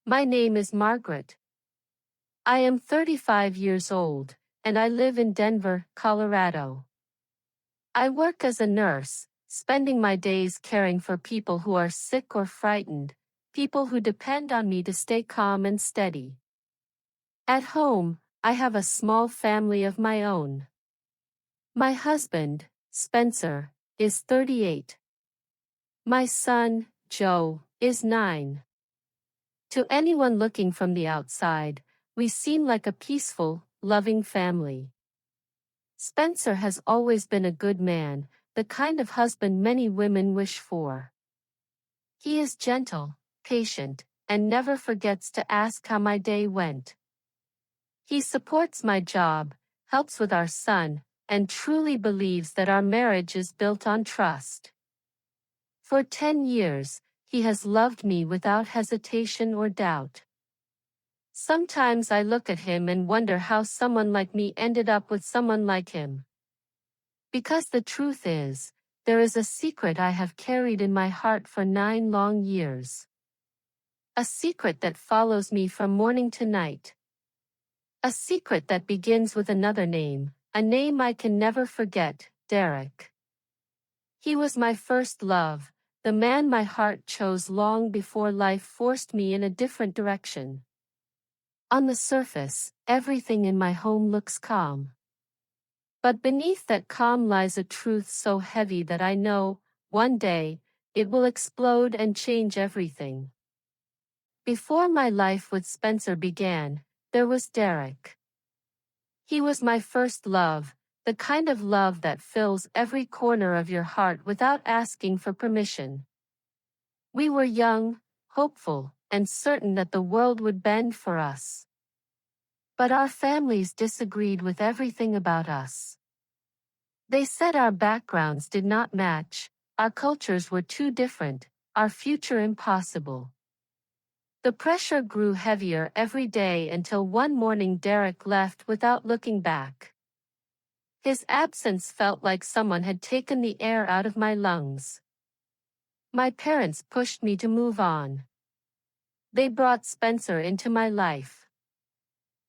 My name is Margaret. I am 35 years old, and I live in Denver, Colorado. I work as a nurse, spending my days caring for people who are sick or frightened, people who depend on me to stay calm and steady. At home, I have a small family of my own. My husband, Spencer, is 38. My son, Joe, is 9. To anyone looking from the outside, we seem like a peaceful, loving family. Spencer has always been a good man, the kind of husband many women wish for. He is gentle, patient, and never forgets to ask how my day went. He supports my job, helps with our son, and truly believes that our marriage is built on trust. For 10 years, he has loved me without hesitation or doubt. Sometimes I look at him and wonder how someone like me ended up with someone like him. Because the truth is, there is a secret I have carried in my heart for 9 long years. A secret that follows me from morning to night. A secret that begins with another name, a name I can never forget, Derek. He was my first love, the man my heart chose long before life forced me in a different direction. On the surface, everything in my home looks calm. But beneath that calm lies a truth so heavy that I know, one day, it will explode and change everything. Before my life with Spencer began, there was Derek. He was my first love, the kind of love that fills every corner of your heart without asking for permission. We were young, hopeful, and certain that the world would bend for us. But our families disagreed with everything about us. They said our backgrounds did not match, our cultures were too different, our future impossible. The pressure grew heavier every day until one morning Derek left without looking back. His absence felt like someone had taken the air out of my lungs. My parents pushed me to move on. They brought Spencer into my life.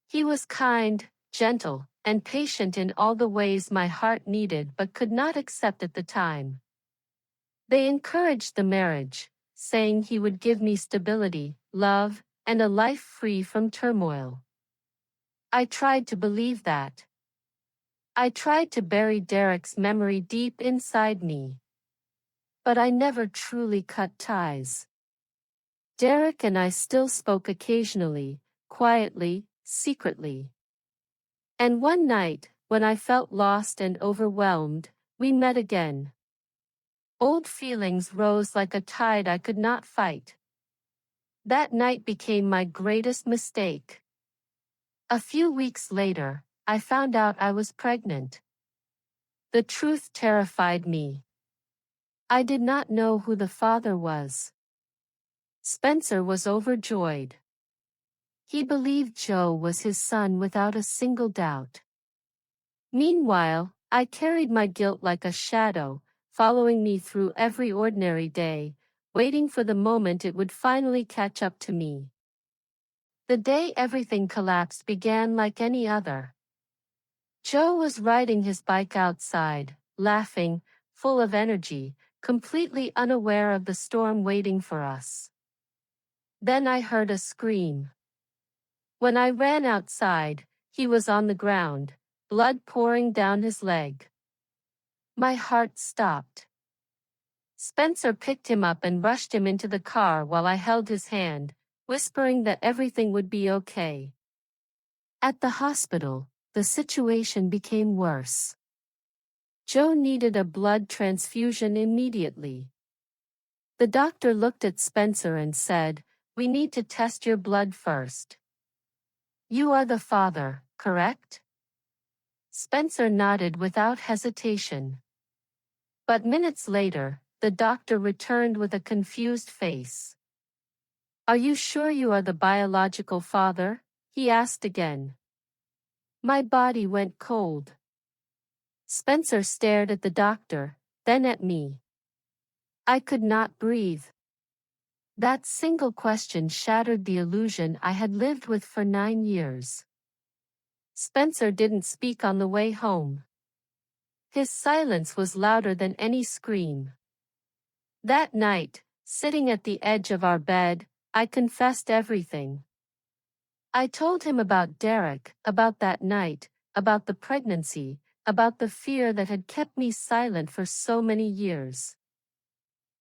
He was kind, gentle, and patient in all the ways my heart needed but could not accept at the time. They encouraged the marriage, saying he would give me stability, love, and a life free from turmoil. I tried to believe that. I tried to bury Derek's memory deep inside me. But I never truly cut ties. Derek and I still spoke occasionally, quietly, secretly. And one night, when I felt lost and overwhelmed, we met again. Old feelings rose like a tide I could not fight. That night became my greatest mistake. A few weeks later, I found out I was pregnant. The truth terrified me. I did not know who the father was. Spencer was overjoyed. He believed Joe was his son without a single doubt. Meanwhile, I carried my guilt like a shadow, following me through every ordinary day, waiting for the moment it would finally catch up to me. The day everything collapsed began like any other. Joe was riding his bike outside, laughing, full of energy, completely unaware of the storm waiting for us. Then I heard a scream. When I ran outside, he was on the ground, blood pouring down his leg. My heart stopped. Spencer picked him up and rushed him into the car while I held his hand, whispering that everything would be okay. At the hospital, the situation became worse. Joe needed a blood transfusion immediately. The doctor looked at Spencer and said, "We need to test your blood first. You are the father, correct?" Spencer nodded without hesitation. But minutes later, the doctor returned with a confused face. "Are you sure you are the biological father?" he asked again. My body went cold. Spencer stared at the doctor, then at me. I could not breathe. That single question shattered the illusion I had lived with for 9 years. Spencer didn't speak on the way home. His silence was louder than any scream. That night, sitting at the edge of our bed, I confessed everything. I told him about Derek, about that night, about the pregnancy, about the fear that had kept me silent for so many years.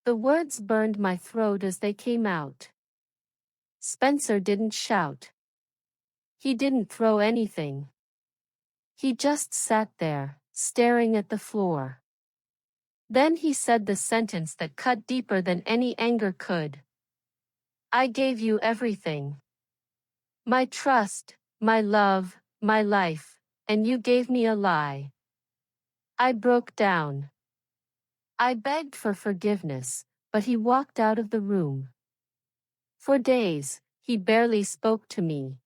The words burned my throat as they came out. Spencer didn't shout. He didn't throw anything. He just sat there, staring at the floor. Then he said the sentence that cut deeper than any anger could. I gave you everything. My trust, my love, my life, and you gave me a lie. I broke down. I begged for forgiveness, but he walked out of the room. For days, he barely spoke to me.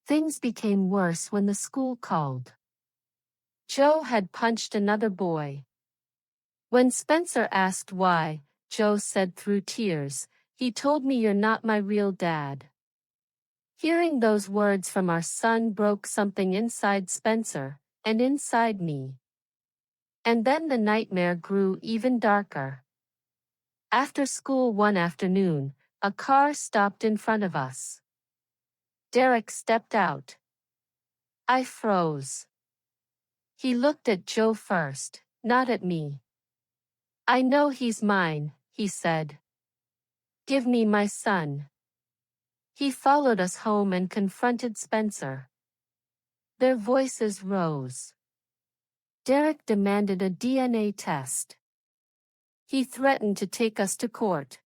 Things became worse when the school called. Joe had punched another boy. When Spencer asked why, Joe said through tears, "He told me you're not my real dad." Hearing those words from our son broke something inside Spencer, and inside me. And then the nightmare grew even darker. After school one afternoon, a car stopped in front of us. Derek stepped out. I froze. He looked at Joe first, not at me. "I know he's mine," he said. "Give me my son." He followed us home and confronted Spencer. Their voices rose. Derek demanded a DNA test. He threatened to take us to court.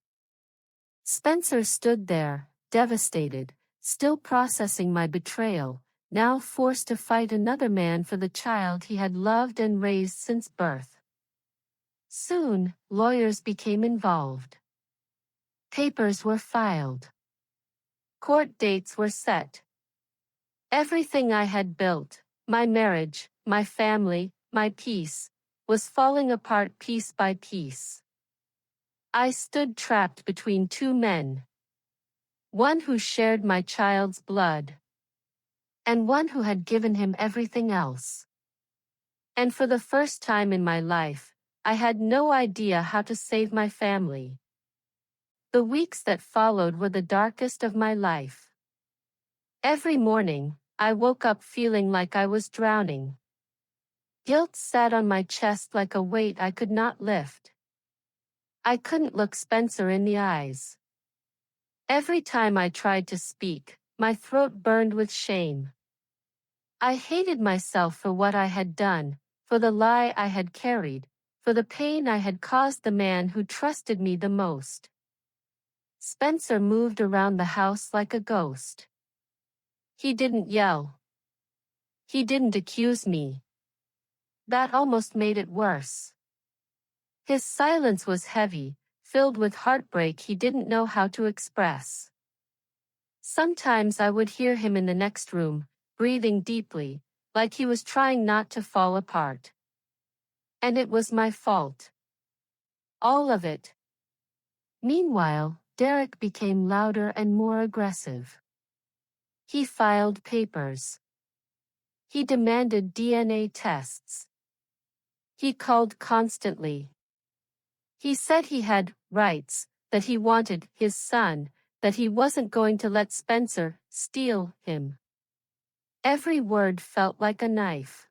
Spencer stood there, devastated, still processing my betrayal, now forced to fight another man for the child he had loved and raised since birth. Soon, lawyers became involved. Papers were filed. Court dates were set. Everything I had built, my marriage, my family, my peace, was falling apart piece by piece. I stood trapped between two men. One who shared my child's blood. And one who had given him everything else. And for the first time in my life, I had no idea how to save my family. The weeks that followed were the darkest of my life. Every morning, I woke up feeling like I was drowning. Guilt sat on my chest like a weight I could not lift. I couldn't look Spencer in the eyes. Every time I tried to speak, my throat burned with shame. I hated myself for what I had done, for the lie I had carried, for the pain I had caused the man who trusted me the most. Spencer moved around the house like a ghost. He didn't yell. He didn't accuse me. That almost made it worse. His silence was heavy, filled with heartbreak he didn't know how to express. Sometimes I would hear him in the next room, breathing deeply, like he was trying not to fall apart. And it was my fault. All of it. Meanwhile, Derek became louder and more aggressive. He filed papers. He demanded DNA tests. He called constantly. He said he had rights, that he wanted his son, that he wasn't going to let Spencer steal him. Every word felt like a knife.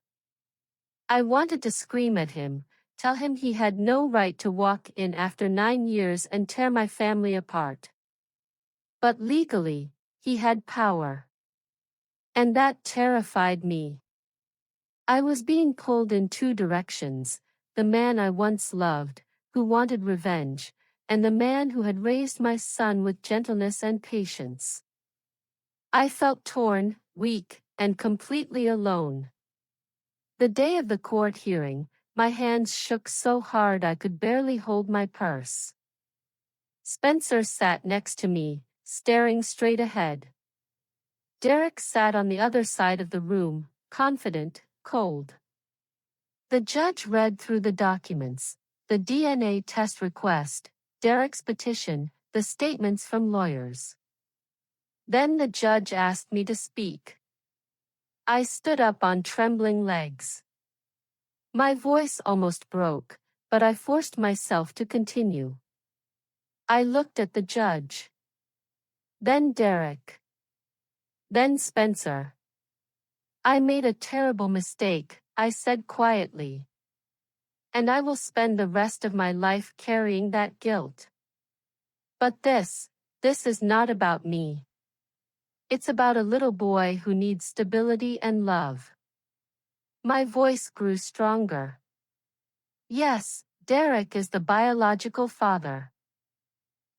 I wanted to scream at him, tell him he had no right to walk in after 9 years and tear my family apart. But legally, he had power. And that terrified me. I was being pulled in two directions, the man I once loved, who wanted revenge, and the man who had raised my son with gentleness and patience. I felt torn, weak, and completely alone. The day of the court hearing, my hands shook so hard I could barely hold my purse. Spencer sat next to me, staring straight ahead. Derek sat on the other side of the room, confident, cold. The judge read through the documents, the DNA test request, Derek's petition, the statements from lawyers. Then the judge asked me to speak. I stood up on trembling legs. My voice almost broke, but I forced myself to continue. I looked at the judge. Then Derek. Then Spencer. I made a terrible mistake, I said quietly. And I will spend the rest of my life carrying that guilt. But this is not about me. It's about a little boy who needs stability and love. My voice grew stronger. Yes, Derek is the biological father.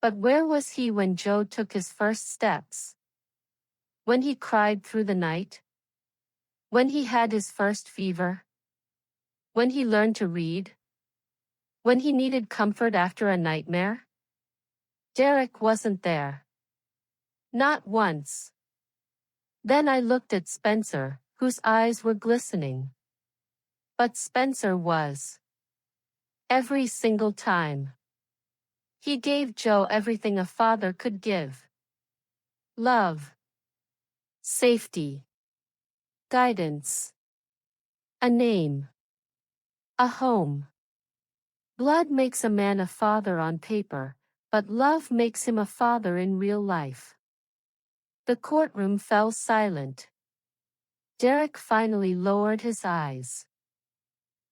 But where was he when Joe took his first steps? When he cried through the night? When he had his first fever? When he learned to read? When he needed comfort after a nightmare? Derek wasn't there. Not once. Then I looked at Spencer, whose eyes were glistening. But Spencer was. Every single time. He gave Joe everything a father could give. Love. Safety. Guidance. A name. A home. Blood makes a man a father on paper, but love makes him a father in real life. The courtroom fell silent. Derek finally lowered his eyes.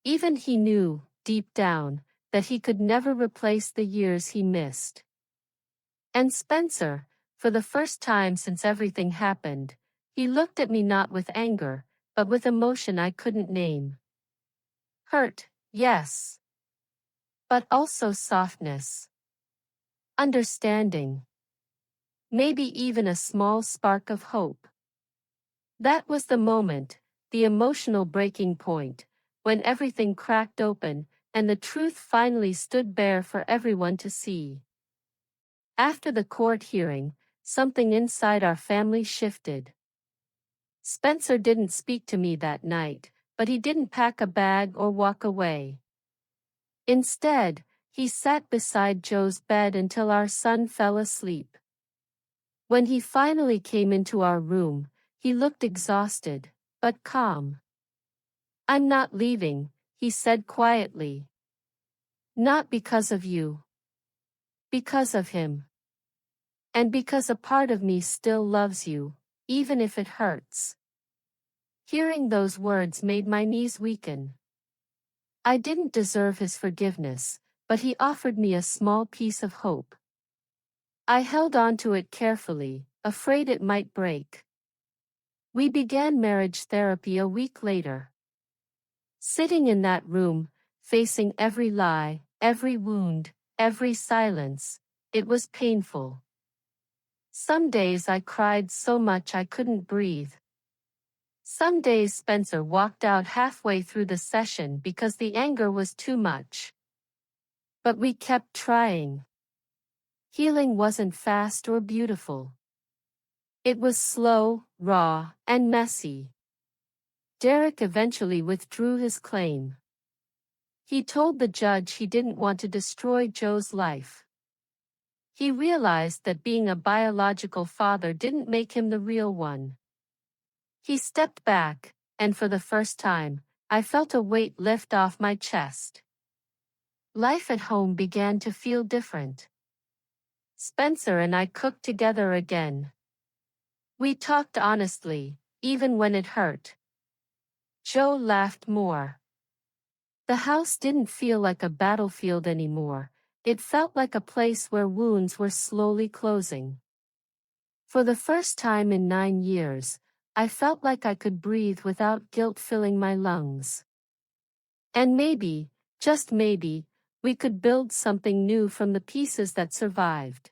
Even he knew, deep down, that he could never replace the years he missed. And Spencer, for the first time since everything happened, he looked at me not with anger, but with emotion I couldn't name. Hurt, yes. But also softness. Understanding. Maybe even a small spark of hope. That was the moment, the emotional breaking point, when everything cracked open, and the truth finally stood bare for everyone to see. After the court hearing, something inside our family shifted. Spencer didn't speak to me that night, but he didn't pack a bag or walk away. Instead, he sat beside Joe's bed until our son fell asleep. When he finally came into our room, he looked exhausted, but calm. "I'm not leaving," he said quietly. "Not because of you. Because of him. And because a part of me still loves you, even if it hurts." Hearing those words made my knees weaken. I didn't deserve his forgiveness, but he offered me a small piece of hope. I held on to it carefully, afraid it might break. We began marriage therapy a week later. Sitting in that room, facing every lie, every wound, every silence, it was painful. Some days I cried so much I couldn't breathe. Some days Spencer walked out halfway through the session because the anger was too much. But we kept trying. Healing wasn't fast or beautiful. It was slow, raw, and messy. Derek eventually withdrew his claim. He told the judge he didn't want to destroy Joe's life. He realized that being a biological father didn't make him the real one. He stepped back, and for the first time, I felt a weight lift off my chest. Life at home began to feel different. Spencer and I cooked together again. We talked honestly, even when it hurt. Joe laughed more. The house didn't feel like a battlefield anymore. It felt like a place where wounds were slowly closing. For the first time in 9 years, I felt like I could breathe without guilt filling my lungs. And maybe, just maybe, we could build something new from the pieces that survived.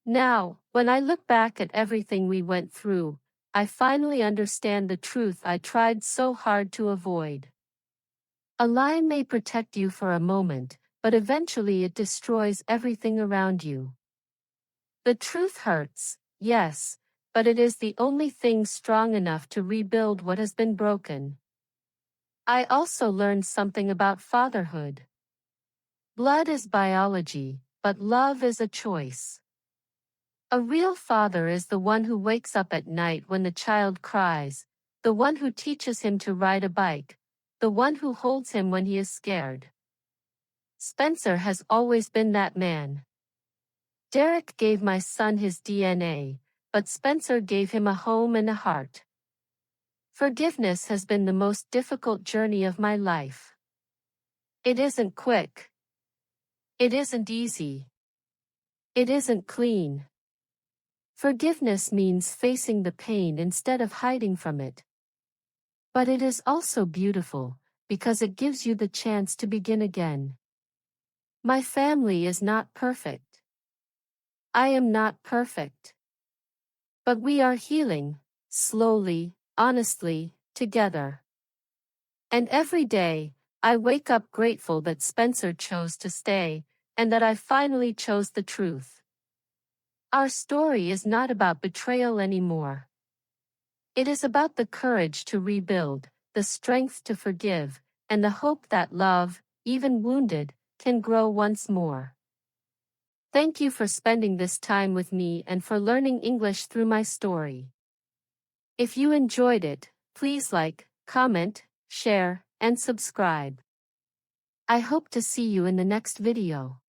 Now, when I look back at everything we went through, I finally understand the truth I tried so hard to avoid. A lie may protect you for a moment, but eventually it destroys everything around you. The truth hurts, yes, but it is the only thing strong enough to rebuild what has been broken. I also learned something about fatherhood. Blood is biology, but love is a choice. A real father is the one who wakes up at night when the child cries, the one who teaches him to ride a bike, the one who holds him when he is scared. Spencer has always been that man. Derek gave my son his DNA, but Spencer gave him a home and a heart. Forgiveness has been the most difficult journey of my life. It isn't quick. It isn't easy. It isn't clean. Forgiveness means facing the pain instead of hiding from it. But it is also beautiful, because it gives you the chance to begin again. My family is not perfect. I am not perfect. But we are healing, slowly, honestly, together. And every day, I wake up grateful that Spencer chose to stay, and that I finally chose the truth. Our story is not about betrayal anymore. It is about the courage to rebuild, the strength to forgive, and the hope that love, even wounded, can grow once more. Thank you for spending this time with me and for learning English through my story. If you enjoyed it, please like, comment, share, and subscribe. I hope to see you in the next video.